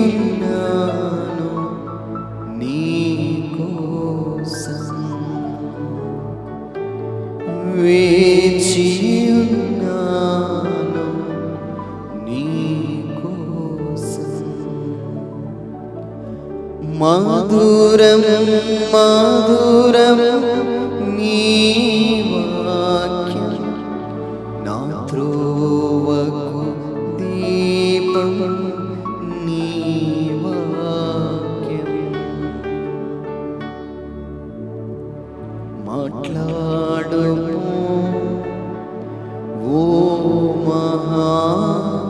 ఉన్నాను నీ కోసం, వేచి ఉన్నాను నీ కోసం. మధురం మధురం నీ వాక్యం, నా త్రోవకు దీపం నీ వాక్యం. మాట్లాడుము ఓ మహాప్రభు,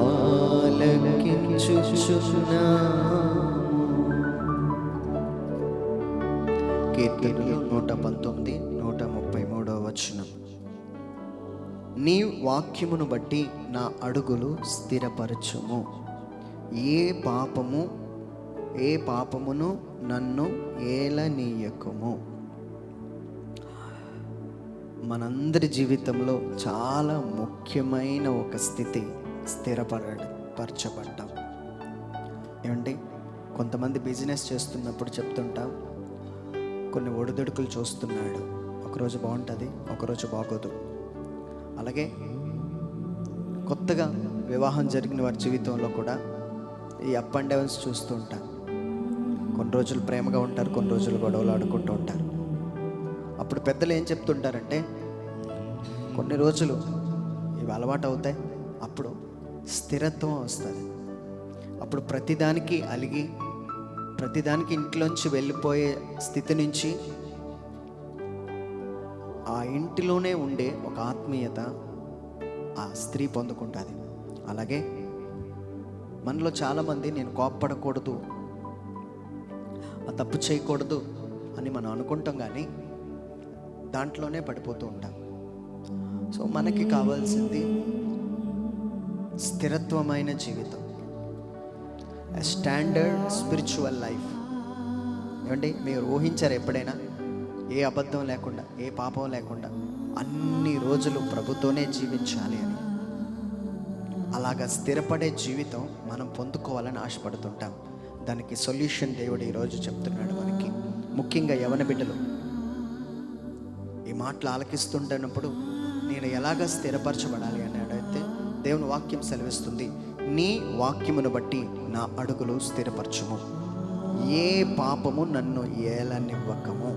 ఆలకించుచున్నాము. కీర్తనలు 119, 133 వచనం. నీ వాక్యమును బట్టి నా అడుగులు స్థిరపరచుము, ఏ పాపమును నన్ను ఏలనీయకుము. మనందరి జీవితంలో చాలా ముఖ్యమైన ఒక స్థితి స్థిరపరచబడ్డాం. ఏమండి, కొంతమంది బిజినెస్ చేస్తున్నప్పుడు చెప్తుంటాం, కొన్ని ఒడిదుడుకులు చూస్తున్నాడు, ఒకరోజు బాగుంటుంది, ఒకరోజు బాగోదు. అలాగే కొత్తగా వివాహం జరిగిన వారి జీవితంలో కూడా ఈ అప్ అండ్ డౌన్స్ చూస్తూ ఉంటాం. కొన్ని రోజులు ప్రేమగా ఉంటారు, కొన్ని రోజులు గొడవలు ఆడుకుంటూ ఉంటారు. అప్పుడు పెద్దలు ఏం చెప్తుంటారంటే, కొన్ని రోజులు ఇవి అలవాటు అవుతాయి, అప్పుడు స్థిరత్వం వస్తుంది. అప్పుడు ప్రతిదానికి అలిగి, ప్రతిదానికి ఇంట్లోంచి వెళ్ళిపోయే స్థితి నుంచి ఆ ఇంటిలోనే ఉండే ఒక ఆత్మీయత ఆ స్త్రీ పొందుకుంటుంది. అలాగే మనలో చాలామంది నేను కోప్పడకూడదు, ఆ తప్పు చేయకూడదు అని మనం అనుకుంటాం, కానీ దాంట్లోనే పడిపోతూ ఉంటాం. సో మనకి కావాల్సింది స్థిరత్వమైన జీవితం, స్టాండర్డ్ స్పిరిచువల్ లైఫ్. ఏమండి, మీరు ఊహించారు ఎప్పుడైనా ఏ అబద్ధం లేకుండా, ఏ పాపం లేకుండా అన్ని రోజులు ప్రభుతోనే జీవించాలి అని? అలాగా స్థిరపడే జీవితం మనం పొందుకోవాలని ఆశపడుతుంటాం. దానికి సొల్యూషన్ దేవుడు ఈరోజు చెప్తున్నాడు మనకి. ముఖ్యంగా యవన బిడ్డలు ఈ మాటలు ఆలకిస్తుంటున్నప్పుడు నేను ఎలాగ స్థిరపరచబడాలి అని అడిగితే దేవుని వాక్యం సెలవిస్తుంది, నీ వాక్యమును బట్టి నా అడుగులు స్థిరపరచుము, ఏ పాపము నన్ను ఏలనివ్వకము.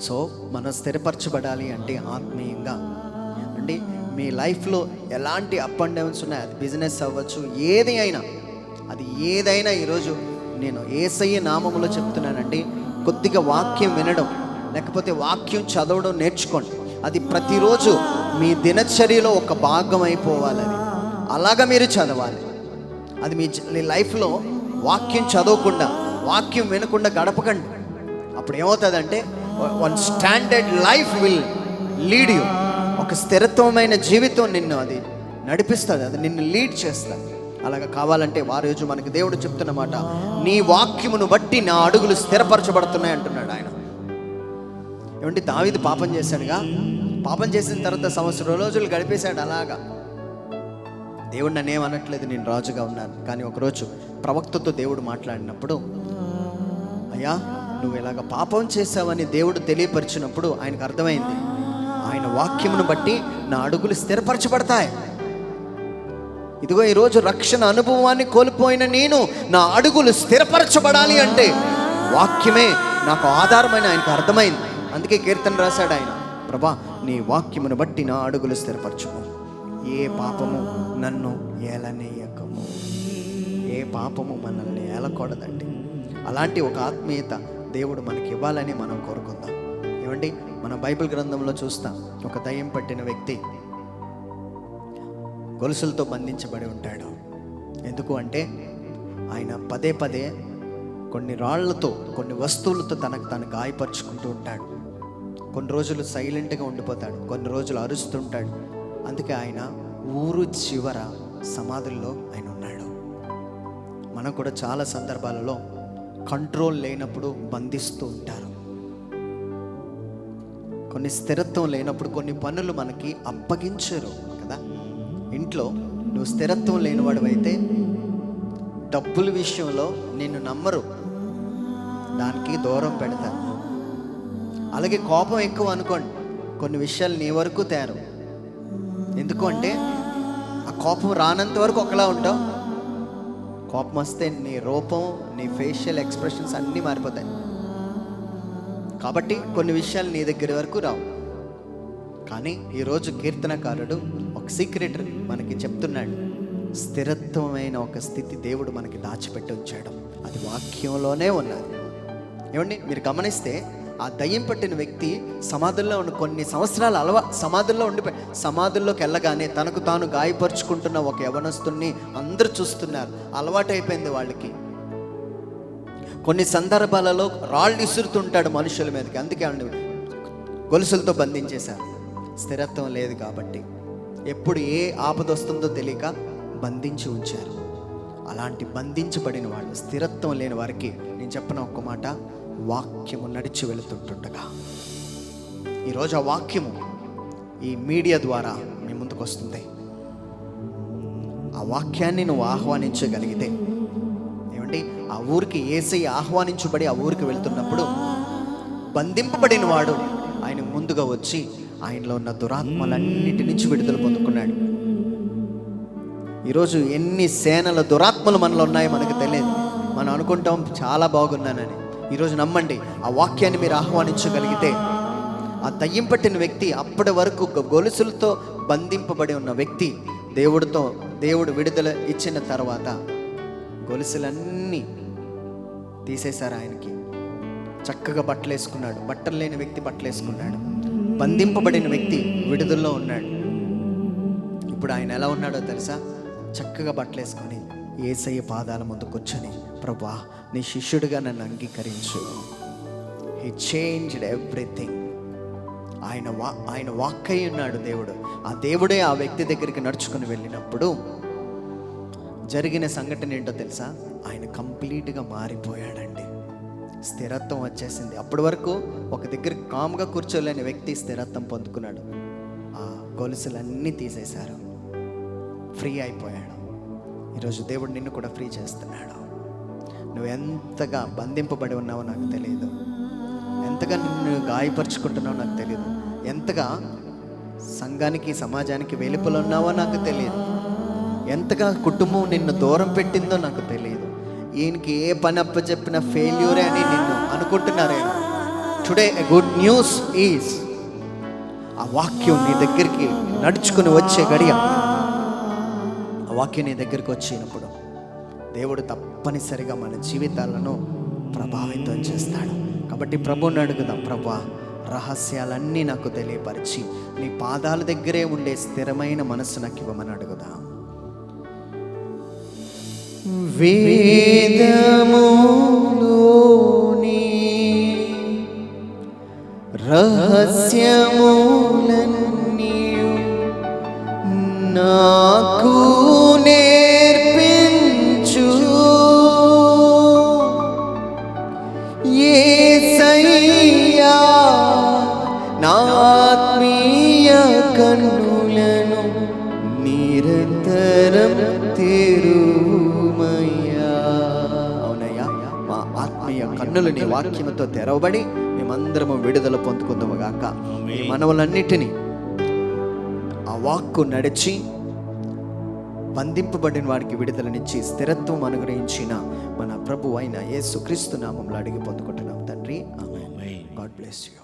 సో మనం స్థిరపరచబడాలి అంటే ఆత్మీయంగా అంటే మీ లైఫ్లో ఎలాంటి అప్ అండ్ డౌన్స్ ఉన్నాయి, అది బిజినెస్ అవ్వచ్చు, ఏదైనా ఈరోజు నేను యేసయ్య నామములో చెప్తున్నానండి, కొద్దిగా వాక్యం వినడం లేకపోతే వాక్యం చదవడం నేర్చుకోండి. అది ప్రతిరోజు మీ దినచర్యలో ఒక భాగం అయిపోవాలి. అది అలాగా మీరు చదవాలి. అది మీ లైఫ్లో వాక్యం చదవకుండా, వాక్యం వినకుండా గడపకండి. అప్పుడు ఏమవుతుందంటే one standard life will lead you. ఒక స్థిరత్వమైన జీవితం నిన్ను అది నడిపిస్తుంది, అది నిన్ను లీడ్ చేస్తుంది. అలాగా కావాలంటే వారు రోజు మనకి దేవుడు చెప్తున్నమాట, నీ వాక్యమును బట్టి నా అడుగులు స్థిరపరచబడుతున్నాయి అంటున్నాడు ఆయన. ఏమంటే దావీదు పాపం చేశాడుగా, పాపం చేసిన తర్వాత సంవత్సరం రోజులు గడిపేశాడు. అలాగా దేవుడు నన్ను ఏమనట్లేదు, నేను రాజుగా ఉన్నాను. కానీ ఒకరోజు ప్రవక్తతో దేవుడు మాట్లాడినప్పుడు, అయ్యా నువ్వు ఇలాగ పాపం చేశావని దేవుడు తెలియపరిచినప్పుడు ఆయనకు అర్థమైంది, ఆయన వాక్యమును బట్టి నా అడుగులు స్థిరపరచబడతాయి. ఇదిగో ఈరోజు రక్షణ అనుభవాన్ని కోల్పోయిన నేను నా అడుగులు స్థిరపరచబడాలి అంటే వాక్యమే నాకు ఆధారమైన ఆయనకు అర్థమైంది. అందుకే కీర్తన రాశాడు ఆయన, ప్రభా నీ వాక్యమును బట్టి నా అడుగులు స్థిరపరచుము, ఏ పాపము నన్ను ఏలనీయకము. ఏ పాపము మనల్ని ఏలకూడదండి. అలాంటి ఒక ఆత్మీయత దేవుడు మనకి ఇవ్వాలని మనం కోరుకుందాం. ఏమండి, మన బైబిల్ గ్రంథంలో చూస్తాం, ఒక దయ్యం పట్టిన వ్యక్తి గొలుసులతో బంధించబడి ఉంటాడు. ఎందుకు అంటే ఆయన పదే పదే కొన్ని రాళ్లతో, కొన్ని వస్తువులతో తనకు తాను గాయపరుచుకుంటూ ఉంటాడు. కొన్ని రోజులు సైలెంట్గా ఉండిపోతాడు, కొన్ని రోజులు అరుస్తుంటాడు. అందుకే ఆయన ఊరు చివర సమాధుల్లో ఆయన ఉన్నాడు. మనం కూడా చాలా సందర్భాలలో కంట్రోల్ లేనప్పుడు బంధిస్తూ ఉంటారు. కొన్ని స్థిరత్వం లేనప్పుడు కొన్ని పనులు మనకి అప్పగించరు కదా. ఇంట్లో నువ్వు స్థిరత్వం లేనివాడు డబ్బుల విషయంలో నిన్ను నమ్మరు, దానికి దూరం పెడతారు. అలాగే కోపం ఎక్కువ అనుకోండి, కొన్ని విషయాలు నీ వరకు తేరు. ఎందుకు అంటే ఆ కోపం రానంత వరకు ఒకలా ఉంటావు, కోపం వస్తే నీ రూపం, నీ ఫేషియల్ ఎక్స్ప్రెషన్స్ అన్నీ మారిపోతాయి. కాబట్టి కొన్ని విషయాలు నీ దగ్గర వరకు రావు. కానీ ఈరోజు కీర్తనకారుడు ఒక సీక్రెట్ మనకి చెప్తున్నాడు. స్థిరత్వమైన ఒక స్థితి దేవుడు మనకి దాచిపెట్టి ఉంచాడు, అది వాక్యంలోనే ఉన్నది. ఏమండి, మీరు గమనిస్తే ఆ దయ్యం పట్టిన వ్యక్తి సమాధుల్లో ఉన్న కొన్ని సంవత్సరాలు సమాధుల్లోకి వెళ్ళగానే తనకు తాను గాయపరుచుకుంటున్న ఒక యవనస్తుని అందరూ చూస్తున్నారు. అలవాటైపోయింది వాళ్ళకి. కొన్ని సందర్భాలలో రాళ్ళు ఇసురుతుంటాడు మనుషుల మీదకి, అందుకే గొలుసులతో బంధించేశారు. స్థిరత్వం లేదు కాబట్టి ఎప్పుడు ఏ ఆపద వస్తుందో తెలియక బంధించి ఉంచారు. అలాంటి బంధించబడిన వాళ్ళు, స్థిరత్వం లేని వారికి నేను చెప్పిన ఒక్క మాట, వాక్యము నడిచి వెళుతుంటుండగా ఈరోజు ఆ వాక్యము ఈ మీడియా ద్వారా మీ ముందుకు వస్తుంది. ఆ వాక్యాన్ని నువ్వు ఆహ్వానించగలిగితే, ఏమంటే ఆ ఊరికి యేసయ్య ఆహ్వానించబడి ఆ ఊరికి వెళ్తున్నప్పుడు బంధింపబడిన వాడు ఆయన ముందుగా వచ్చి ఆయనలో ఉన్న దురాత్మలన్నిటి నుంచి విడుదల పొందుకున్నాడు. ఈరోజు ఎన్ని సేనల దురాత్మలు మనలో ఉన్నాయో మనకు తెలియదు. మనం అనుకుంటాం చాలా బాగున్నానని. ఈరోజు నమ్మండి, ఆ వాక్యాన్ని మీరు ఆహ్వానించగలిగితే ఆ దయ్యం పట్టిన వ్యక్తి, అప్పటి వరకు గొలుసులతో బంధింపబడి ఉన్న వ్యక్తి, దేవుడు విడుదల ఇచ్చిన తర్వాత గొలుసులన్నీ తీసేశారు. ఆయనకి చక్కగా బట్టలు వేసుకున్నాడు. బట్టలు లేని వ్యక్తి బట్టలు వేసుకున్నాడు. బంధింపబడిన వ్యక్తి విడుదలలో ఉన్నాడు. ఇప్పుడు ఆయన ఎలా ఉన్నాడో తెలుసా? చక్కగా బట్టలు వేసుకొని యేసయ్య పాదాల ముందు కూర్చొని, ప్రభువా నీ శిష్యుడిగా నన్ను అంగీకరించు. He changed everything. ఆయన వాక్ అయి ఉన్నాడు దేవుడు. ఆ దేవుడే ఆ వ్యక్తి దగ్గరికి నడుచుకుని వెళ్ళినప్పుడు జరిగిన సంఘటన ఏంటో తెలుసా? ఆయన కంప్లీట్గా మారిపోయాడండి. స్థిరత్వం వచ్చేసింది. అప్పటి వరకు ఒక దగ్గర కామ్గా కూర్చోలేని వ్యక్తి స్థిరత్వం పొందుకున్నాడు. ఆ గొలుసులన్నీ తీసేశారు, ఫ్రీ అయిపోయాడు. ఈరోజు దేవుడు నిన్ను కూడా ఫ్రీ చేస్తున్నాడు. నువ్వు ఎంతగా బంధింపబడి ఉన్నావో నాకు తెలియదు, ఎంతగా నిన్ను గాయపరుచుకుంటున్నావో నాకు తెలియదు, ఎంతగా సంఘానికి సమాజానికి వెలుపల ఉన్నావో నాకు తెలియదు, ఎంతగా కుటుంబం నిన్ను దూరం పెట్టిందో నాకు తెలియదు. ఈయనకి ఏ పని అప్పచెప్పిన ఫెయిల్యూరే అని నిన్ను అనుకుంటున్నారేమో. Today a good news is, ఆ వాక్యం నీ దగ్గరికి నడుచుకుని వచ్చే గడియ, ఆ వాక్యం నీ దగ్గరికి వచ్చినప్పుడు దేవుడు తప్పనిసరిగా మన జీవితాలను ప్రభావితం చేస్తాడు. కాబట్టి ప్రభువుని అడుగుదాం, ప్రభువా రహస్యాలన్నీ నాకు తెలియపరిచి నీ పాదాల దగ్గరే ఉండే స్థిరమైన మనస్సు నాకు ఇవ్వమని అడుగుదాం. వేదములోని రహస్యములన్నీ నాకు నేర్పించు యేసయ్యా, నా ఆత్మీయ కన్నులను నిరంతరం తెరువుమయ్యా. అవునయ్యా, మా ఆత్మీయ కన్నులు నీ వాక్యముతో తెరవబడి మేమందరము విడుదల పొందుకుందాము గాక. ఈ మనవులన్నిటినీ ఆ వాక్కు నడిచి బంధింపబడిన వాడికి విడుదలనిచ్చి స్థిరత్వం అనుగ్రహించిన మన ప్రభు అయిన యేసుక్రీస్తు నామములో అడిగి పొందుకుంటున్నాం తండ్రి. ఆమేన్. God bless you.